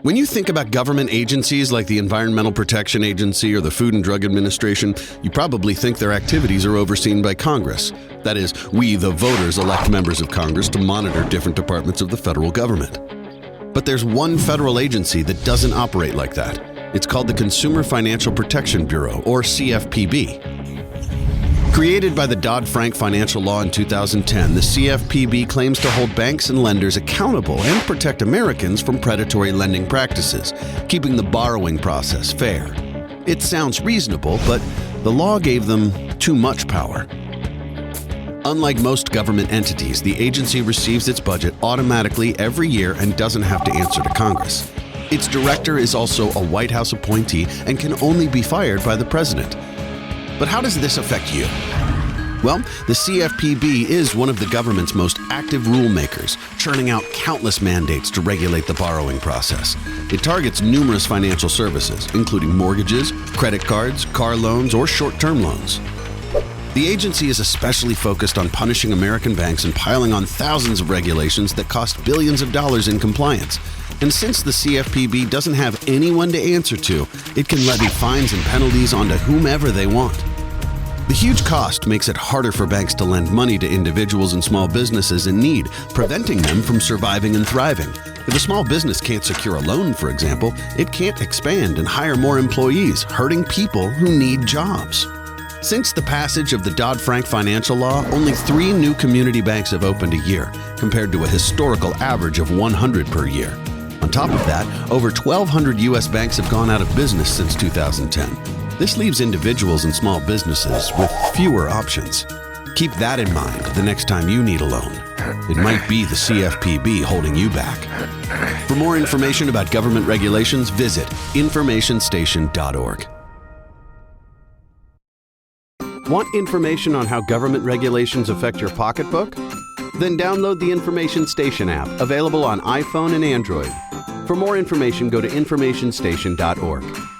When you think about government agencies like the Environmental Protection Agency or the Food and Drug Administration, you probably think their activities are overseen by Congress. That is, we, the voters, elect members of Congress to monitor different departments of the federal government. But there's one federal agency that doesn't operate like that. It's called the Consumer Financial Protection Bureau, or CFPB. Created by the Dodd-Frank financial law in 2010, the CFPB claims to hold banks and lenders accountable and protect Americans from predatory lending practices, keeping the borrowing process fair. It sounds reasonable, but the law gave them too much power. Unlike most government entities, the agency receives its budget automatically every year and doesn't have to answer to Congress. Its director is also a White House appointee and can only be fired by the president. But how does this affect you? Well, the CFPB is one of the government's most active rulemakers, churning out countless mandates to regulate the borrowing process. It targets numerous financial services, including mortgages, credit cards, car loans, or short-term loans. The agency is especially focused on punishing American banks and piling on thousands of regulations that cost billions of dollars in compliance. And since the CFPB doesn't have anyone to answer to, it can levy fines and penalties onto whomever they want. The huge cost makes it harder for banks to lend money to individuals and small businesses in need, preventing them from surviving and thriving. If a small business can't secure a loan, for example, it can't expand and hire more employees, hurting people who need jobs. Since the passage of the Dodd-Frank financial law, only 3 new community banks have opened a year, compared to a historical average of 100 per year. On top of that, over 1,200 U.S. banks have gone out of business since 2010. This leaves individuals and small businesses with fewer options. Keep that in mind the next time you need a loan. It might be the CFPB holding you back. For more information about government regulations, visit informationstation.org. Want information on how government regulations affect your pocketbook? Then download the Information Station app, available on iPhone and Android. For more information, go to informationstation.org.